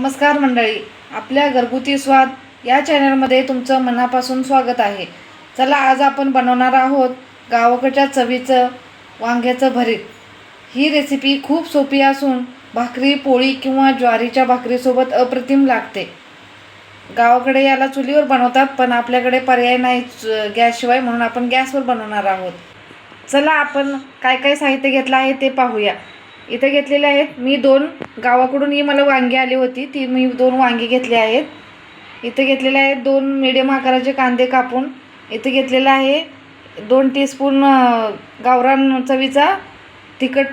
नमस्कार मंडळी, आपल्या घरगुती स्वाद या चॅनलमध्ये तुमचं मनापासून स्वागत आहे। चला, आज आपण बनवणार आहोत गावाकडच्या चवीचं वांग्याचं भरीत। ही रेसिपी खूप सोपी असून भाकरी, पोळी किंवा ज्वारीच्या भाकरीसोबत अप्रतिम लागते। गावाकडे याला चुलीवर बनवतात, पण आपल्याकडे पर्याय नाही गॅसशिवाय, म्हणून आपण गॅसवर बनवणार आहोत। चला, आपण काय काय साहित्य घेतलं आहे ते पाहूया। इथे घेतलेले आहेत मी गावाकडून ही मला वांगी आली होती, ती मी 2 वांगी घेतले आहेत। इथे घेतलेले आहेत 2 मीडियम आकाराचे कांदे कापून। इथे घेतलेला आहे 2 टीस्पून गावरान चवीचा तिखट।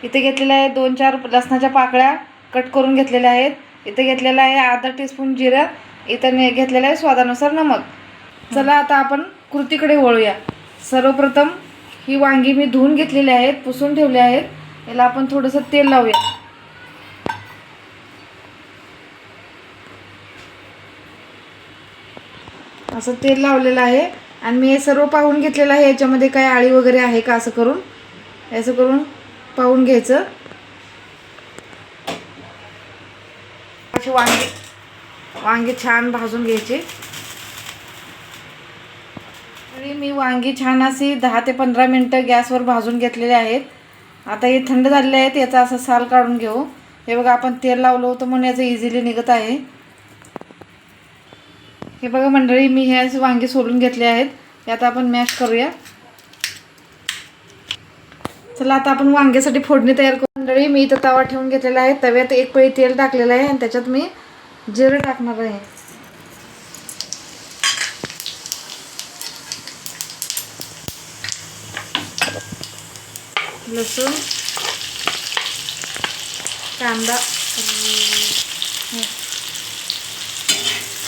इथे घेतलेला आहे 2-4 लसणाच्या पाकळ्या कट करून घेतलेल्या आहेत। इथे घेतलेला आहे अर्धा टीस्पून जिरं। इथे घेतलेला आहे स्वादानुसार नमक। चला, आता आपण कृतीकडे वळूया। सर्वप्रथम ही वांगी मी धुवून घेतलेली आहेत, पुसून ठेवले आहेत। याला आपण थोडंसं तेल लावूया। असं तेल लावलेलं आहे आणि मी हे सर्व पाहून घेतलेलं आहे, याच्यामध्ये काय आळी वगैरे आहे का असं करून पाहून घ्यायचं। अशी वांगी छान भाजून घ्यायची। आणि मी वांगी छान अशी 10 ते 15 मिनिटं गॅसवर भाजून घेतलेले आहेत। आता हे थंड झालेले आहेत, याचा असं साल काढून घेऊ। हे बघा, आपण तेल लावलं होतं म्हणून याचं इझिली निघत आहे। हे बघा मंडळी, मी हे असे वांगे सोलून घेतले आहेत। यात आपण मॅश करूया। चला, आता आपण वांग्यासाठी फोडणी तयार करू। मंडळी, मी इथं तवा ठेवून घेतलेला आहे। तव्यात 1 पळी तेल टाकलेलं आहे आणि त्याच्यात मी जिरं टाकणार आहे। लसूण, कांदा,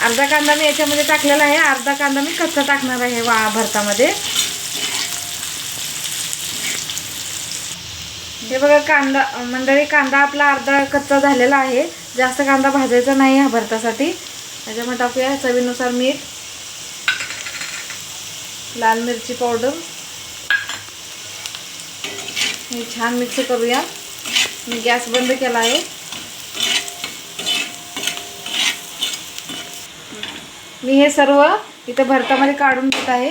अर्धा कांदा मी याच्यामध्ये टाकलेला आहे, अर्धा कांदा मी कच्चा टाकणार आहे भरतामध्ये। हे बघा कांदा मंडळी, कांदा आपला अर्धा कच्चा झालेला आहे। जास्त कांदा भाजायचा नाही ह्या भरतासाठी। त्याच्यामध्ये टाकूया चवीनुसार मीठ, लाल मिरची पावडर। हे छान मिक्स करूया। मी गॅस बंद केला आहे। मी हे सर्व इथे भरतामध्ये काढून घेत आहे।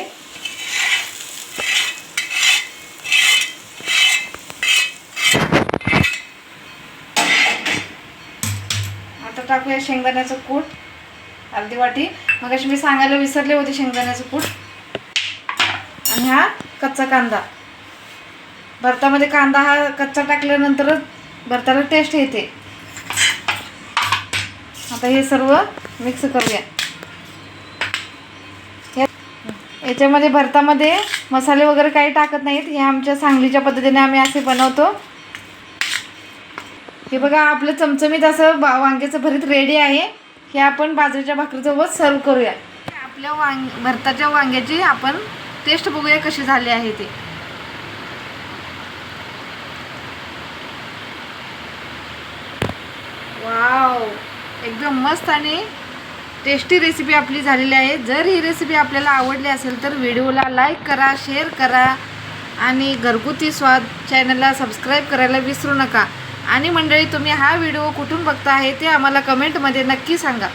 आता टाकूया शेंगदाण्याचं कूट अर्धी वाटी। मगाशी मी सांगायला विसरले होते शेंगदाण्याचं कूट। आणि हा कच्चा कांदा। भरतामध्ये कांदा हा कच्चा टाकल्यानंतरच भरताला टेस्ट येते। आता हे सर्व मिक्स करूया। याच्यामध्ये भरतामध्ये मसाले वगैरे काही टाकत नाहीत, हे आमच्या सांगलीच्या पद्धतीने आम्ही असे बनवतो। हे बघा, आपलं चमचमीत असं वांग्याचं भरीत रेडी आहे। हे आपण बाजरीच्या भाकरीसोबत सर्व करूया। आपल्या भरताच्या वांग्याची आपण टेस्ट बघूया कशी झाली आहे ते। वाव, एकदम मस्त आणि टेस्टी रेसिपी आपली झालेली आहे। जर ही रेसिपी आपल्याला आवडली असेल तर व्हिडिओला लाईक करा, शेअर करा आणि घरगुती स्वाद चॅनलला सबस्क्राईब करायला विसरू नका। आणि मंडळी, तुम्ही हा व्हिडिओ कुठून बघता आहे ते आम्हाला कमेंटमध्ये नक्की सांगा।